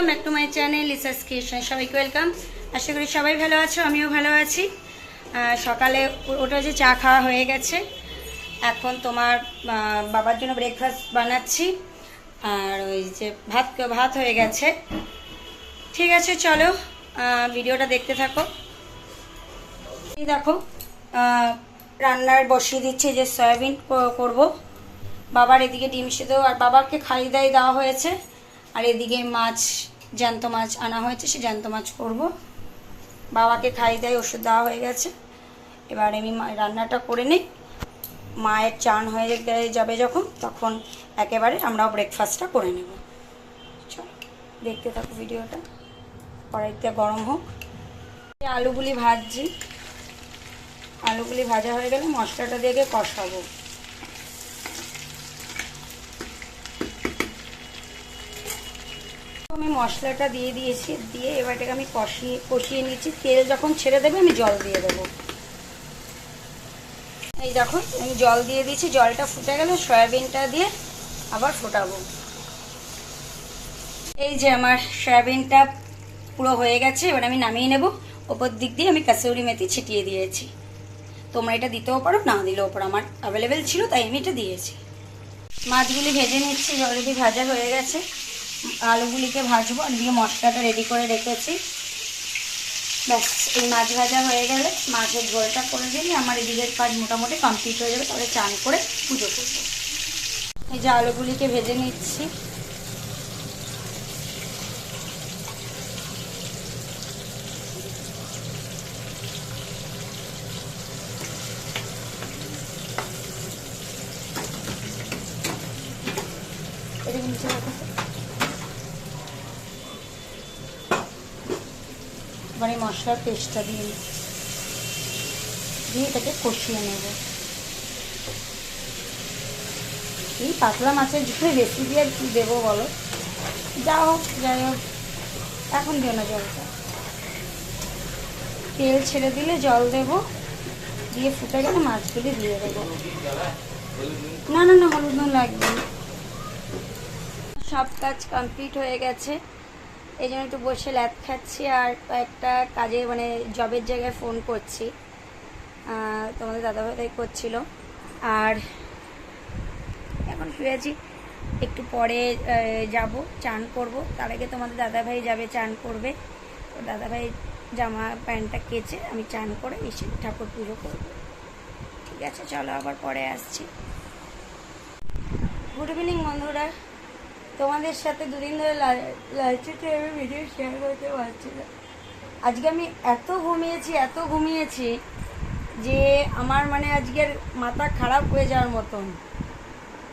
Welcome back to my channel লিসাস creation. সবাইকে welcome. আশা করি সবাই ভালো আছো, আমিও ভালো আছি। সকালে ওটা যে চা খাওয়া হয়ে গেছে, এখন তোমার বাবার জন্য ব্রেকফাস্ট বানাচ্ছি। আর ওই যে ভাত হয়ে গেছে। ঠিক আছে, চলো ভিডিওটা দেখতে থাকো। এই দেখো রান্নার বসিয়ে দিচ্ছে, যে সয়াবিন করব। বাবার এদিকে ডিম সিদ্ধ, আর বাবাকে খালি দেওয়া হয়েছে। আর এদিকে মাছ, জ্যান্ত মাছ আনা হয়েছে, সে জ্যান্ত মাছ করব। বাবাকে খাই দেয়, ওষুধ দেওয়া হয়ে গেছে। এবার আমি রান্নাটা করে নিই। মায়ের চান হয়ে যাবে যখন, তখন একেবারে আমরাও ব্রেকফাস্টটা করে নেব। চলো দেখতে থাকো ভিডিওটা। কড়াইতে গরম হোক। আলুগুলি ভাজছি। আলুগুলি ভাজা হয়ে গেলে মশলাটা দিয়ে কষাবো। আমি মশলাটা দিয়ে দিয়েছি, দিয়ে এবারটাকে আমি কষিয়ে নিচ্ছি। তেল যখন ছেড়ে দেবে আমি জল দিয়ে দেবো। এই দেখো আমি জল দিয়ে দিয়েছি, জলটা ফুটে গেলে সয়াবিনটা দিয়ে আবার ফোটাবো। এই যে আমার সয়াবিনটা পুরো হয়ে গেছে, এবার আমি নামিয়ে নেব। ওপর দিক দিয়ে আমি কাসুরি মেথি ছিটিয়ে দিয়েছি। তোমরা এটা দিতেও পারো, না দিলেও পারো, আমার অ্যাভেলেবেল ছিল তাই আমি এটা দিয়েছি। মাছগুলি ভেজে নিচ্ছি, অলরেডি ভাজা হয়ে গেছে। আলুগুলিকে ভাজবো, আর দিয়ে মশলাটা রেডি করে রেখেছি। ব্যাস, এই মাছ ভাজা হয়ে গেলে মাছের ঝোলটা করে দিলে আমার এদিকের কাজ মোটামুটি কমপ্লিট হয়ে যাবে। তাহলে চান করে পুজো করবো। এই যে আলুগুলিকে ভেজে নিচ্ছি। এবার এই মশলার পেস্টটা দিয়ে এটাকে কষিয়ে নেব। এই পাতলা মাছের ঝোলে রেসিপি আর কি দেবো বলো? যাই হোক এখন দিও না জলটা। তেল ছেড়ে দিলে জল দেব, দিয়ে ফুটে গেলে মাছগুলি দিয়ে দেবো। না হলুদ নুন লাগবে। সব কাজ কমপ্লিট হয়ে গেছে, এই জন্য একটু বসে ল্যাদ খাচ্ছি। আর কয়েকটা কাজে মানে জবের জায়গায় ফোন করছি, তোমাদের দাদাভাই তাই করছিল। আর এখন শুয়েছি, একটু পরে যাব চান করব। তার আগে তোমাদের দাদাভাই যাবে চান করবে। তো দাদাভাই জামা প্যান্টটা কেচে আমি চান করে এসে ঠাকুর পুজো করব। ঠিক আছে, চলো আবার পরে আসছি। গুড ইভিনিং বন্ধুরা। তোমাদের সাথে দুদিন ধরে লাঞ্চেতে আমি ভিডিও শেয়ার করতে পারছি না। আজকে আমি এত ঘুমিয়েছি যে আমার মানে আজকের মাথা খারাপ হয়ে যাওয়ার মতন।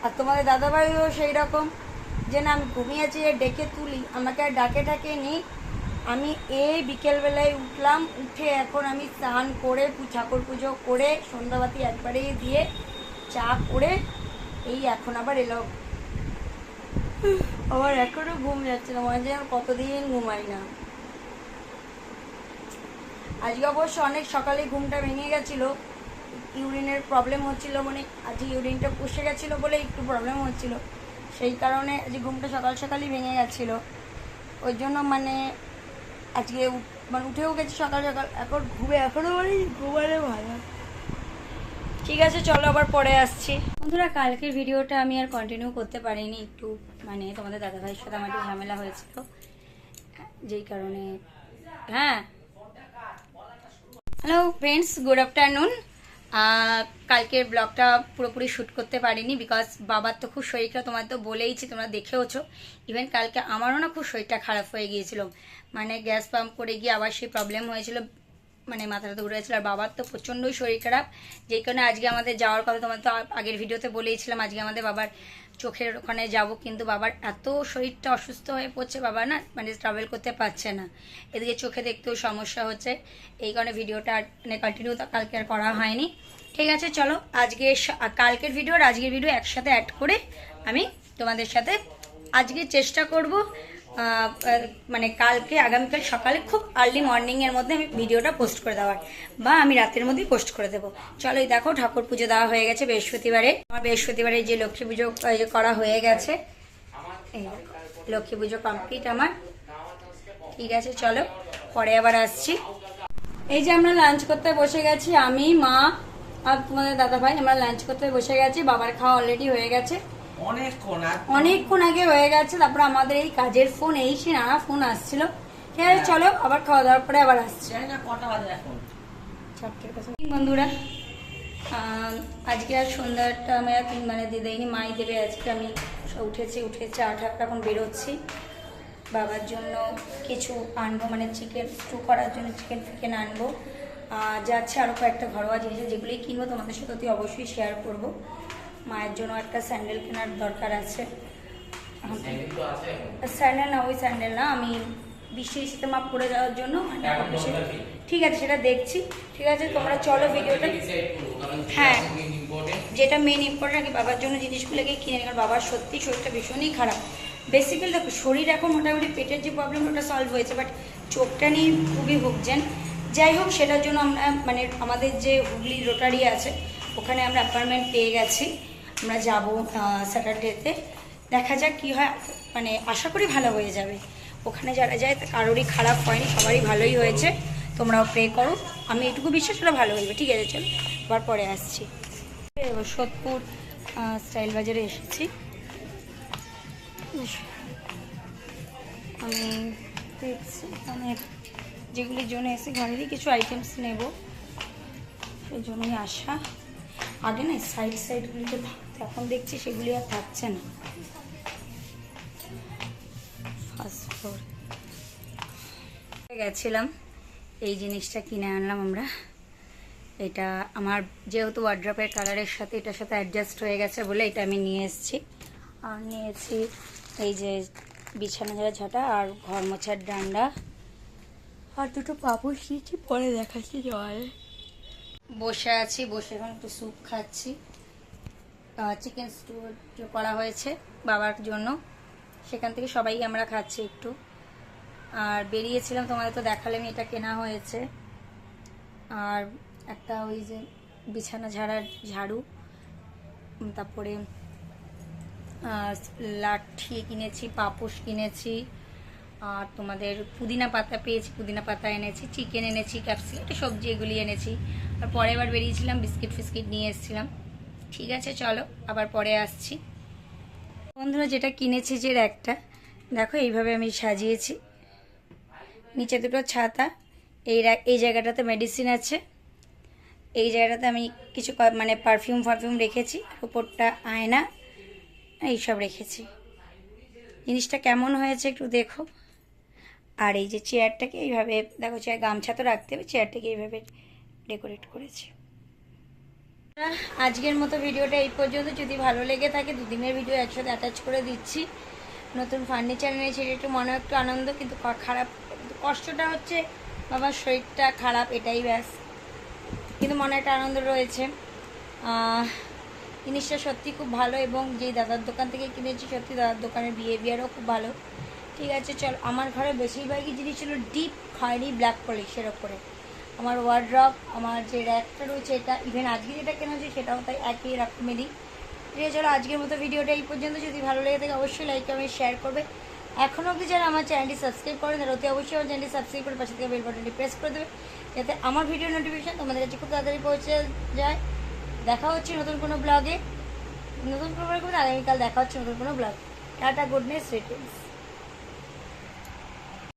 আর তোমাদের দাদাভাইও সেই রকম, যে না আমি ঘুমিয়েছি ডেকে তুলি, আমাকে আর ডাকে নিই। আমি এই বিকেলবেলায় উঠলাম, উঠে এখন আমি স্নান করে ঠাকুর পুজো করে সন্ধ্যাবাতি একবারেই দিয়ে চা করে এই এখন আবার এলো। আমার এখনো ঘুম যাচ্ছে না, মনে হয় কতদিন ঘুমাই না। আজকে অবশ্য অনেক সকালে ঘুমটা ভেঙে গেছিলো, ইউরিনের প্রবলেম হচ্ছিল, মানে আজকে ইউরিনটা পুষে গেছিলো বলে একটু প্রবলেম হচ্ছিল, সেই কারণে আজকে ঘুমটা সকালই ভেঙে গেছিলো। ওই জন্য মানে আজকে মানে উঠেও গেছি সকাল, এখন এখনও মানে ঘুমালে ভালো। ঠিক আছে, চলো আবার পরে আসছি। বন্ধুরা, কালকের ভিডিওটা আমি আর কন্টিনিউ করতে পারিনি, একটু মানে তোমাদের দাদাভাইয়ের সাথে আমার একটু ঝামেলা হয়েছিল, যেই কারণে। Hello friends, good afternoon. কালকের ব্লগটা পুরোপুরি শ্যুট করতে পারিনি, বিকজ বাবার তো খুব শরীরটা তোমার তো বলেইছি, তোমরা দেখেওছো। ইভেন কালকে আমারও না খুব শরীরটা খারাপ হয়ে গিয়েছিল, মানে গ্যাস পাম্প করে গিয়ে আবার সেই প্রবলেম হয়েছিল, মানে মাথাটা ঘুরে গেছিলো। আর বাবার তো প্রচণ্ডই শরীর খারাপ, যেই কারণে আজকে আমাদের যাওয়ার কথা তোমার তো আগের ভিডিওতে বলেইছিলাম, আজকে আমাদের বাবার চোখের ওখানে যাব। কিন্তু বাবার এত শরীরটা অসুস্থ হয়ে পড়ছে, বাবা না মানে ট্রাভেল করতে পারছে না, এদিকে চোখে দেখতেও সমস্যা হচ্ছে। এই কারণে ভিডিওটা মানে কন্টিনিউ কালকে আর করা হয়নি। ঠিক আছে, চলো আজকে কালকের ভিডিও আর আজকের ভিডিও একসাথে অ্যাড করে আমি তোমাদের সাথে আজকে চেষ্টা করব মানে কালকে আগামীকাল সকালে খুব আর্লি মর্নিংয়ের মধ্যে আমি ভিডিওটা পোস্ট করে দেওয়ার, বা আমি রাতের মধ্যেই পোস্ট করে দেবো। চলো এই দেখো ঠাকুর পুজো দেওয়া হয়ে গেছে বৃহস্পতিবারে। আমার বৃহস্পতিবারে যে লক্ষ্মী পুজো করা হয়ে গেছে, এই লক্ষ্মী পুজো কমপ্লিট আমার। ঠিক আছে চলো পরে আবার আসছি। এই যে আমরা লাঞ্চ করতে বসে গেছি, আমি মা আর তোমাদের দাদা ভাই, আমরা লাঞ্চ করতে বসে গেছি। বাবার খাওয়া অলরেডি হয়ে গেছে, অনেকক্ষণ আগে হয়ে গেছে। তারপর আমাদের এই কাজের ফোন, এই সে নানা ফোন আসছিল। ঠিক আছে চলো আবার খাওয়া দাওয়ার পরে আবার আসছি। বন্ধুরা আজকে আর সন্ধ্যাটা আমি আর মানে দিদাইনি, মাই দেবে। আজকে আমি উঠে চা এখন বেরোচ্ছি। বাবার জন্য কিছু আনবো, মানে চিকেন স্টু করার জন্য চিকেন আনবো। যাচ্ছে আরও কয়েকটা ঘরোয়া জিনিস যেগুলি কিনবো তোমাদের সাথে অতি অবশ্যই শেয়ার করব। মায়ের জন্য একটা স্যান্ডেল কেনার দরকার আছে। স্যান্ডেল না, ওই স্যান্ডেল না, আমি বৃষ্টিতে মাপ করে যাওয়ার জন্য। ঠিক আছে সেটা দেখছি। ঠিক আছে তোমরা চলো ভিডিওটা। হ্যাঁ যেটা মেন ইম্পর্টেন্ট কি বাবার জন্য জিনিসগুলোকে কিনে, কারণ বাবার সত্যি শরীরটা ভীষণই খারাপ। বেসিক্যালি দেখো শরীর এখন মোটামুটি পেটের যে প্রবলেম ওটা সলভ হয়েছে, বাট চোখটা নিয়ে খুবই ভুগছেন। যাই হোক সেটার জন্য আমরা মানে আমাদের যে হুগলি রোটারি আছে ওখানে আমরা অ্যাপয়েন্টমেন্ট পেয়ে গেছি। আমরা যাব স্যাটারডেতে, দেখা যাক কী হয়। মানে আশা করি ভালো হয়ে যাবে। ওখানে যারা যায় কারোরই খারাপ হয়নি, সবারই ভালোই হয়েছে। তোমরাও প্রে করো, আমি এটুকু বিশ্বাস ওরা ভালো হইবে। ঠিক আছে চলো আবার পরে আসছি। এবার সোদপুর স্টাইল বাজারে এসেছি। আমি দেখছি অনেক যেগুলির জন্য এসে ঘরেরই কিছু আইটেমস নেব, সেই জন্যই আসা। আগে না সাইডগুলিতে থাকতো, এখন দেখছি সেগুলি আর থাকছে না। ফার্স্ট ফ্লোর গেছিলাম, এই জিনিসটা কিনে আনলাম আমরা। এটা আমার যেহেতু ওয়ার্ড্রপের কালারের সাথে এটার সাথে অ্যাডজাস্ট হয়ে গেছে বলে এটা আমি নিয়ে এসেছি। আর নিয়েছি এই যে বিছানা ঝাঁটা আর ঘর মোছার ডান্ডা, আর দুটো পাপড় নিয়েছি, পরে দেখাচ্ছি। জলে বসে আছি, বসে এখন একটু স্যুপ খাচ্ছি। চিকেন স্টু করা হয়েছে বাবার জন্য, সেখান থেকে সবাই আমরা খাচ্ছি একটু। আর বেরিয়েছিলাম, তোমাদের তো দেখালাম এটা কেনা হয়েছে। আর একটা ওই যে বিছানা ঝাড়ার ঝাড়ু, তারপরে লাঠি কিনেছি, পাপোশ কিনেছি, আর তোমাদের পুদিনা পাতা পেয়েছি, পুদিনা পাতা এনেছি, চিকেন এনেছি, ক্যাপসিকাম, সবজি এগুলি এনেছি। আর পরে আবার বেরিয়েছিলাম, বিস্কিট ফিস্কিট নিয়ে এসেছিলাম। ঠিক আছে চলো আবার পরে আসছি। বন্ধুরা যেটা কিনেছি যে একটা দেখো এইভাবে আমি সাজিয়েছি, নিচে দুটো ছাতা, এই জায়গাটাতে মেডিসিন আছে, এই জায়গাটাতে আমি কিছু মানে পারফিউম রেখেছি, উপরটা আয়না এইসব রেখেছি। জিনিসটা কেমন হয়েছে একটু দেখো। আর এই যে চেয়ারটাকে এইভাবে দেখো, চেয়ার গামছা তো রাখতে হবে, চেয়ারটাকে এইভাবে ডেকোরেট করেছি। আজকের মতো ভিডিওটা এই পর্যন্ত। যদি ভালো লেগে থাকে দুদিনের ভিডিও একসাথে অ্যাটাচ করে দিচ্ছি। নতুন ফার্নিচার নিয়েছি, একটু মনে একটু আনন্দ, কিন্তু খারাপ কষ্টটা হচ্ছে বাবার শরীরটা খারাপ, এটাই ব্যাস। কিন্তু মনে একটা আনন্দ রয়েছে। জিনিসটা সত্যি খুব ভালো, এবং যেই দাদার দোকান থেকে কিনেছি সত্যি দাদার দোকানের বিহেভিয়ারও খুব ভালো। ঠিক আছে চল, আমার ঘরে বেশিরভাগই জিনিস ছিল ডিপ খয়েরি ব্ল্যাক পলিশের ওপরে। আমার ওয়ার্ড্রপ, আমার যে র্যাকটা রয়েছে, এটা ইভেন আজকে যেটা কেনা হচ্ছে সেটাও তাই একই রকমেরই। ঠিক আছে চলো আজকের মতো ভিডিওটা এই পর্যন্ত। যদি ভালো লেগে থাকে অবশ্যই লাইক কমেন্ট শেয়ার করবে। এখনও অবধি যারা আমার চ্যানেলটি সাবস্ক্রাইব করেন তারা অতি অবশ্যই আমার চ্যানেলটি সাবস্ক্রাইব করে পাশে থেকে বেল বাটনটি প্রেস করে দেবে, যাতে আমার ভিডিও নোটিফিকেশান তোমাদের কাছে খুব তাড়াতাড়ি পৌঁছে যায়। দেখা হচ্ছে নতুন কোনো ব্লগে, আগামীকাল দেখা হচ্ছে নতুন কোনো blog. Tata, good night, sweet dreams.